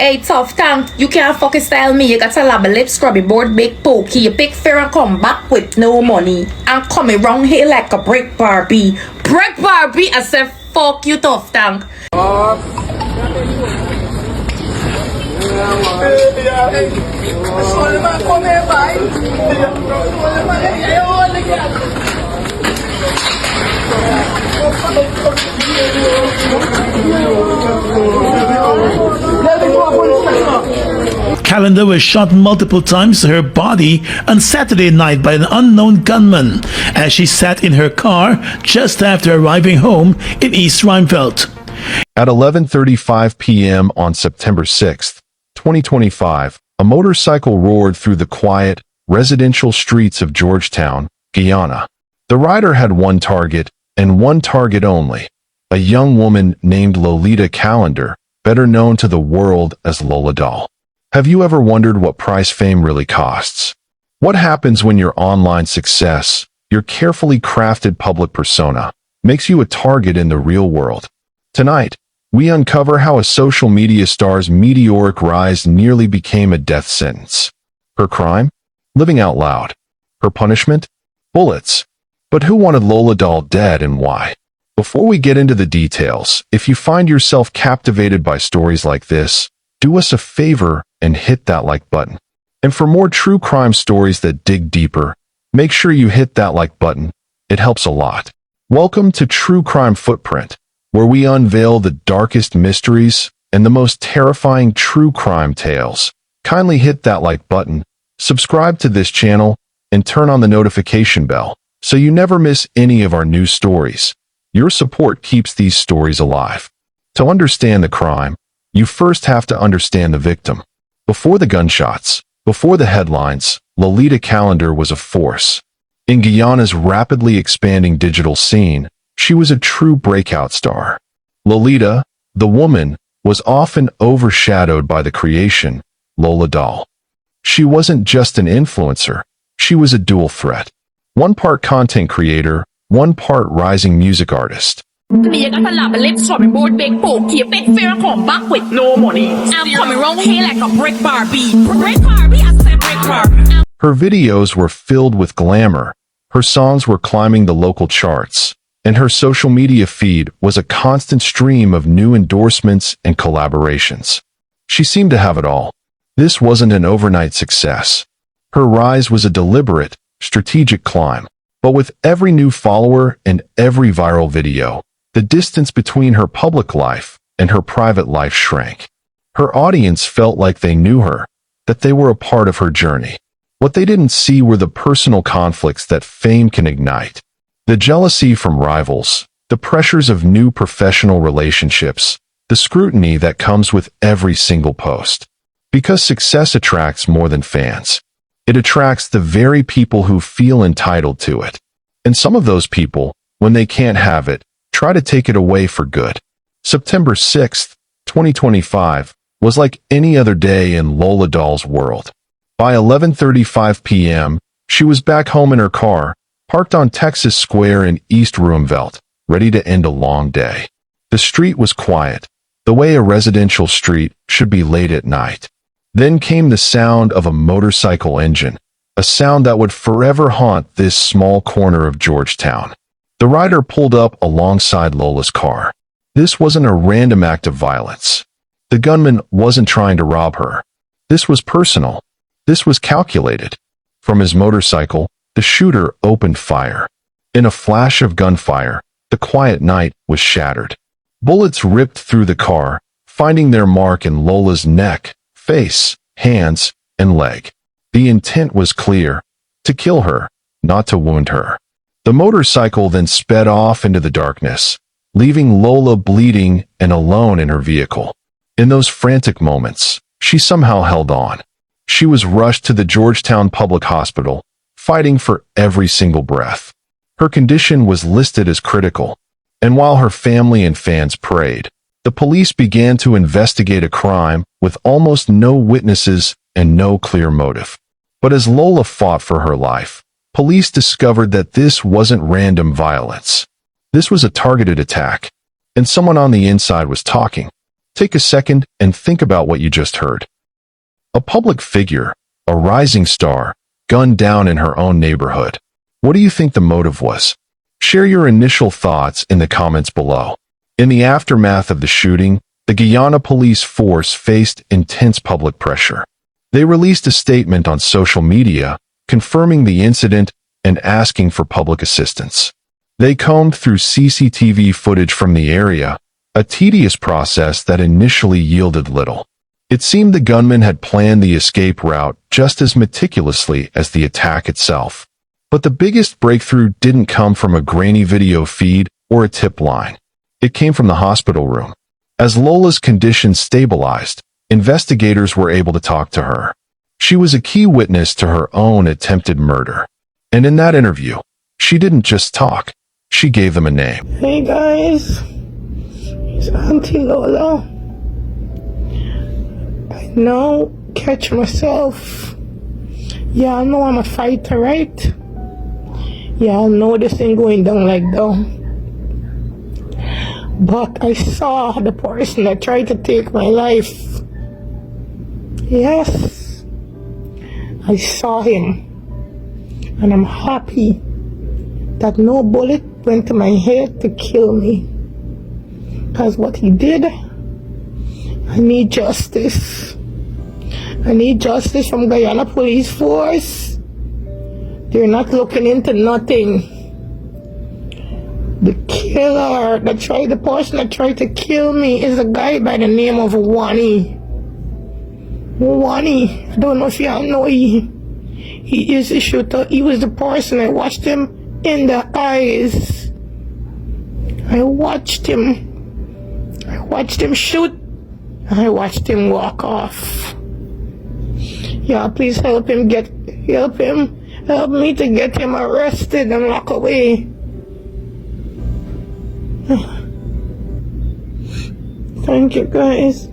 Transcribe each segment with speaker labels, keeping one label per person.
Speaker 1: Hey, tough tank, you can't fucking style me. You got a lab lip scrubby board big pokey. You pick fair and come back with no money. I'm coming round here like a brick Barbie. Brick Barbie, I said fuck you, tough tank.
Speaker 2: Calendar was shot multiple times to her body on Saturday night by an unknown gunman as she sat in her car just after arriving home in East Rheinfeldt.
Speaker 3: At 11:35 p.m. on September 6, 2025, a motorcycle roared through the quiet, residential streets of Georgetown, Guyana. The rider had one target, and one target only, a young woman named Lolita Calendar, better known to the world as Lola doll. Have you ever wondered what price fame really costs? What happens when your online success, your carefully crafted public persona, makes you a target in the real world? Tonight, we uncover how a social media star's meteoric rise nearly became a death sentence. Her crime? Living out loud. Her punishment? Bullets. But who wanted Lola doll dead and why? Before we get into the details, if you find yourself captivated by stories like this, do us a favor and hit that like button. And for more true crime stories that dig deeper, make sure you hit that like button. It helps a lot. Welcome to True Crime Footprint, where we unveil the darkest mysteries and the most terrifying true crime tales. Kindly hit that like button, subscribe to this channel, and turn on the notification bell so you never miss any of our new stories. Your support keeps these stories alive. To understand the crime, you first have to understand the victim. Before the gunshots, before the headlines, Lolita Calendar was a force. In Guyana's rapidly expanding digital scene, she was a true breakout star. Lolita, the woman, was often overshadowed by the creation, Lola doll. She wasn't just an influencer, she was a dual threat. One part content creator, one part rising music artist.
Speaker 1: You got a lab lip scrubby board big pokey. You pick fair and come back with no money. I'm coming round here like a brick Barbie. Brick Barbie, I said brick Barbie.
Speaker 3: Her videos were filled with glamour, her songs were climbing the local charts, and her social media feed was a constant stream of new endorsements and collaborations. She seemed to have it all. This wasn't an overnight success. Her rise was a deliberate, strategic climb. But with every new follower and every viral video, the distance between her public life and her private life shrank. Her audience felt like they knew her, that they were a part of her journey. What they didn't see were the personal conflicts that fame can ignite. The jealousy from rivals, the pressures of new professional relationships, the scrutiny that comes with every single post. Because success attracts more than fans. It attracts the very people who feel entitled to it. And some of those people, when they can't have it, try to take it away for good. September 6, 2025, was like any other day in Lola doll's world. By 11:35 p.m., she was back home in her car, parked on Texas Square in East Rheinfeldt, ready to end a long day. The street was quiet, the way a residential street should be late at night. Then came the sound of a motorcycle engine, a sound that would forever haunt this small corner of Georgetown. The rider pulled up alongside Lola's car. This wasn't a random act of violence. The gunman wasn't trying to rob her. This was personal. This was calculated. From his motorcycle, the shooter opened fire. In a flash of gunfire, the quiet night was shattered. Bullets ripped through the car, finding their mark in Lola's neck, face, hands, and leg. The intent was clear, to kill her, not to wound her. The motorcycle then sped off into the darkness, leaving Lola bleeding and alone in her vehicle. In those frantic moments, she somehow held on. She was rushed to the Georgetown Public Hospital, fighting for every single breath. Her condition was listed as critical, and while her family and fans prayed, the police began to investigate a crime with almost no witnesses and no clear motive. But as Lola fought for her life, police discovered that this wasn't random violence. This was a targeted attack, and someone on the inside was talking. Take a second and think about what you just heard. A public figure, a rising star, gunned down in her own neighborhood. What do you think the motive was? Share your initial thoughts in the comments below. In the aftermath of the shooting, the Guyana police force faced intense public pressure. They released a statement on social media, confirming the incident and asking for public assistance. They combed through CCTV footage from the area, a tedious process that initially yielded little. It seemed the gunman had planned the escape route just as meticulously as the attack itself. But the biggest breakthrough didn't come from a grainy video feed or a tip line. It came from the hospital room. As Lola's condition stabilized, investigators were able to talk to her. She was a key witness to her own attempted murder. And in that interview, she didn't just talk, she gave them a name.
Speaker 4: Hey guys, it's Auntie Lola. I now catch myself. Y'all know I'm a fighter, right? Y'all know this ain't going down like that. But I saw the person that tried to take my life. Yes, I saw him. And I'm happy that no bullet went to my head to kill me. Because what he did, I need justice. I need justice from Guyana Police Force. They're not looking into nothing. The killer, the person that tried to kill me is a guy by the name of Wani. Wani, I don't know if y'all know he is a shooter. He was the person, I watched him in the eyes. I watched him shoot. I watched him walk off. Yeah, please help me to get him arrested and lock away. Thank you, guys.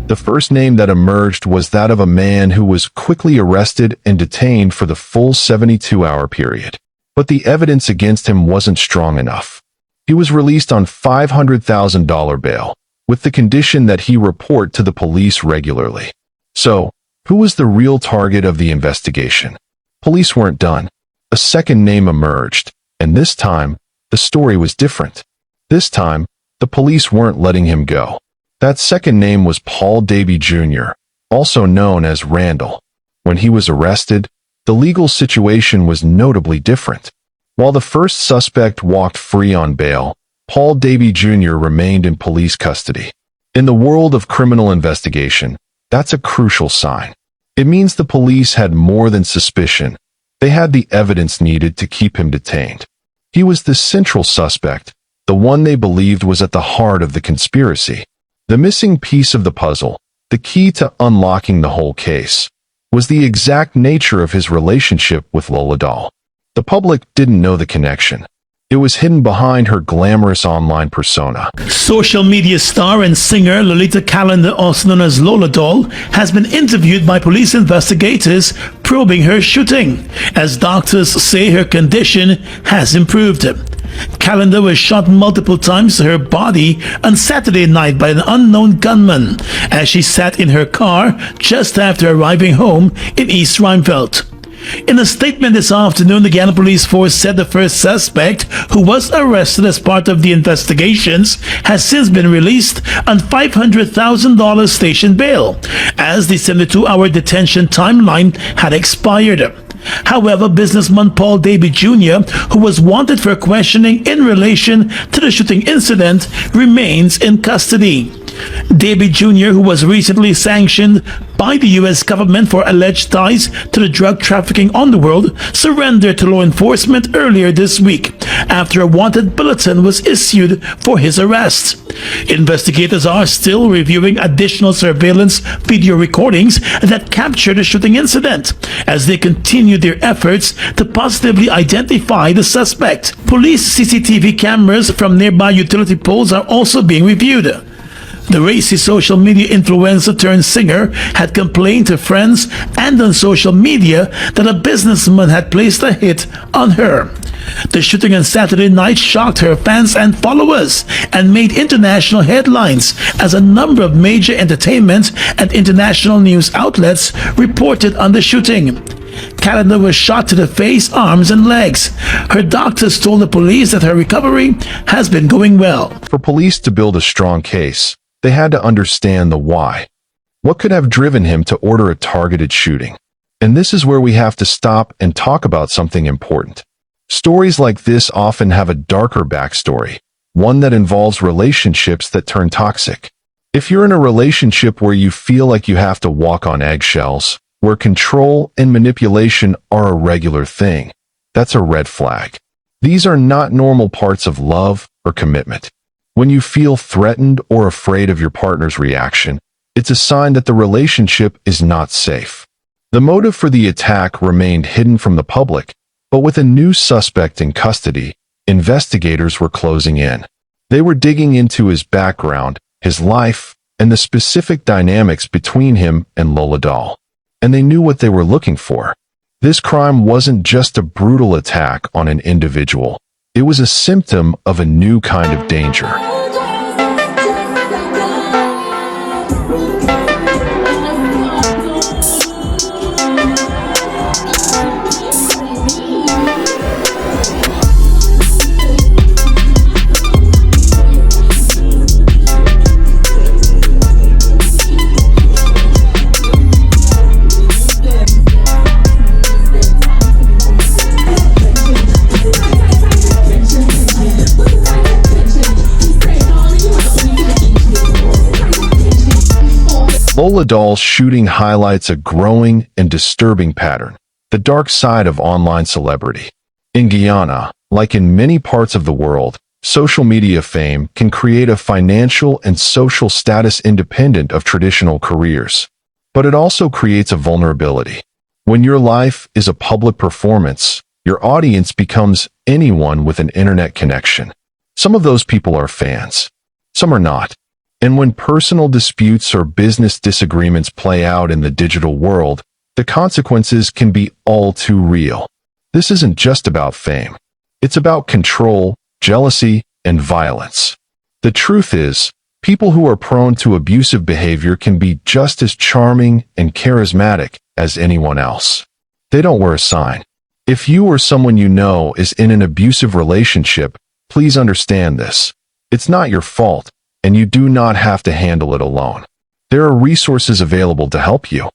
Speaker 3: The first name that emerged was that of a man who was quickly arrested and detained for the full 72-hour period. But the evidence against him wasn't strong enough. He was released on $500,000 bail, with the condition that he report to the police regularly. So, who was the real target of the investigation? Police weren't done. A second name emerged, and this time, the story was different. This time, the police weren't letting him go. That second name was Paul Davey Jr., also known as Randall. When he was arrested, the legal situation was notably different. While the first suspect walked free on bail, Paul Davey Jr. remained in police custody. In the world of criminal investigation, that's a crucial sign. It means the police had more than suspicion. They had the evidence needed to keep him detained. He was the central suspect, the one they believed was at the heart of the conspiracy. The missing piece of the puzzle, the key to unlocking the whole case, was the exact nature of his relationship with Lola Doll. The public didn't know the connection. It was hidden behind her glamorous online persona.
Speaker 2: Social media star and singer Lolita Calendar, also known as Lola Doll, has been interviewed by police investigators probing her shooting, as doctors say her condition has improved. Calendar was shot multiple times to her body on Saturday night by an unknown gunman as she sat in her car just after arriving home in East Rheinfeldt. In a statement this afternoon, the Guyana Police Force said the first suspect, who was arrested as part of the investigations, has since been released on $500,000 station bail, as the 72-hour detention timeline had expired. However, businessman Paul Davey Jr., who was wanted for questioning in relation to the shooting incident, remains in custody. Davey Jr., who was recently sanctioned by the U.S. government for alleged ties to the drug trafficking underworld, surrendered to law enforcement earlier this week after a wanted bulletin was issued for his arrest. Investigators are still reviewing additional surveillance video recordings that capture the shooting incident as they continue their efforts to positively identify the suspect. Police CCTV cameras from nearby utility poles are also being reviewed. The racy social media influencer turned singer had complained to friends and on social media that a businessman had placed a hit on her. The shooting on Saturday night shocked her fans and followers and made international headlines as a number of major entertainment and international news outlets reported on the shooting. Calendar was shot to the face, arms, and legs. Her doctors told the police that her recovery has been going well.
Speaker 3: For police to build a strong case, they had to understand the why. What could have driven him to order a targeted shooting? And this is where we have to stop and talk about something important. Stories like this often have a darker backstory, one that involves relationships that turn toxic. If you're in a relationship where you feel like you have to walk on eggshells, where control and manipulation are a regular thing, that's a red flag. These are not normal parts of love or commitment. When you feel threatened or afraid of your partner's reaction, it's a sign that the relationship is not safe. The motive for the attack remained hidden from the public, but with a new suspect in custody, investigators were closing in. They were digging into his background, his life, and the specific dynamics between him and Lola. And they knew what they were looking for. This crime wasn't just a brutal attack on an individual. It was a symptom of a new kind of danger. Lola shooting highlights a growing and disturbing pattern, the dark side of online celebrity. In Guyana, like in many parts of the world, social media fame can create a financial and social status independent of traditional careers. But it also creates a vulnerability. When your life is a public performance, your audience becomes anyone with an internet connection. Some of those people are fans. Some are not. And when personal disputes or business disagreements play out in the digital world, the consequences can be all too real. This isn't just about fame. It's about control, jealousy, and violence. The truth is, people who are prone to abusive behavior can be just as charming and charismatic as anyone else. They don't wear a sign. If you or someone you know is in an abusive relationship, please understand this. It's not your fault, and you do not have to handle it alone. There are resources available to help you.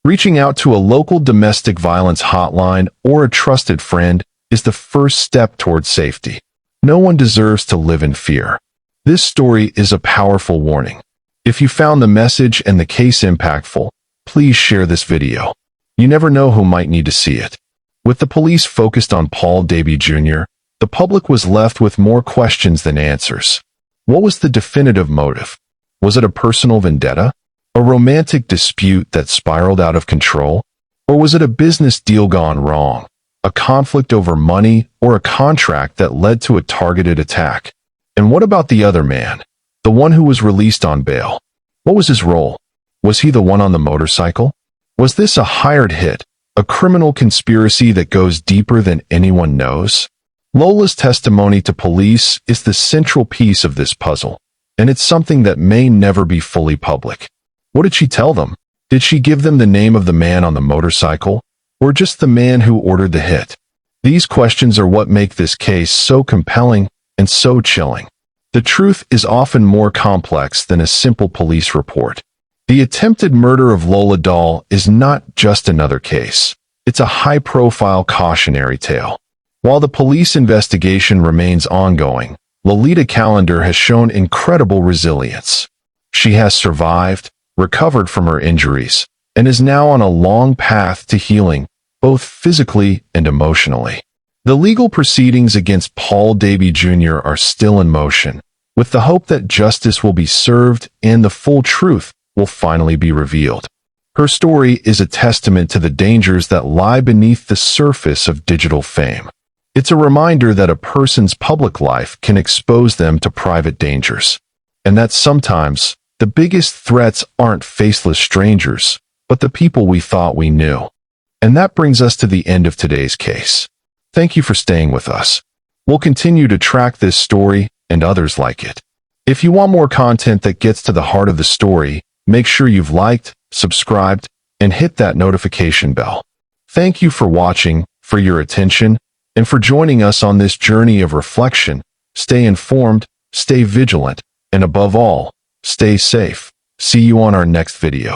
Speaker 3: Reaching out to a local domestic violence hotline or a trusted friend is the first step towards safety. No one deserves to live in fear. This story is a powerful warning. If you found the message and the case impactful, please share this video. You never know who might need to see it. With the police focused on Paul Davey Jr., the public was left with more questions than answers. What was the definitive motive? Was it a personal vendetta? A romantic dispute that spiraled out of control? Or was it a business deal gone wrong? A conflict over money or a contract that led to a targeted attack? And what about the other man? The one who was released on bail? What was his role? Was he the one on the motorcycle? Was this a hired hit? A criminal conspiracy that goes deeper than anyone knows? Lola's testimony to police is the central piece of this puzzle, and it's something that may never be fully public. What did she tell them? Did she give them the name of the man on the motorcycle, or just the man who ordered the hit? These questions are what make this case so compelling and so chilling. The truth is often more complex than a simple police report. The attempted murder of Lola is not just another case. It's a high-profile cautionary tale. While the police investigation remains ongoing, Lolita Calendar has shown incredible resilience. She has survived, recovered from her injuries, and is now on a long path to healing, both physically and emotionally. The legal proceedings against Paul Davey Jr. are still in motion, with the hope that justice will be served and the full truth will finally be revealed. Her story is a testament to the dangers that lie beneath the surface of digital fame. It's a reminder that a person's public life can expose them to private dangers, and that sometimes the biggest threats aren't faceless strangers, but the people we thought we knew. And that brings us to the end of today's case. Thank you for staying with us. We'll continue to track this story and others like it. If you want more content that gets to the heart of the story, make sure you've liked, subscribed, and hit that notification bell. Thank you for watching, for your attention, and for joining us on this journey of reflection. Stay informed, stay vigilant, and above all, stay safe. See you on our next video.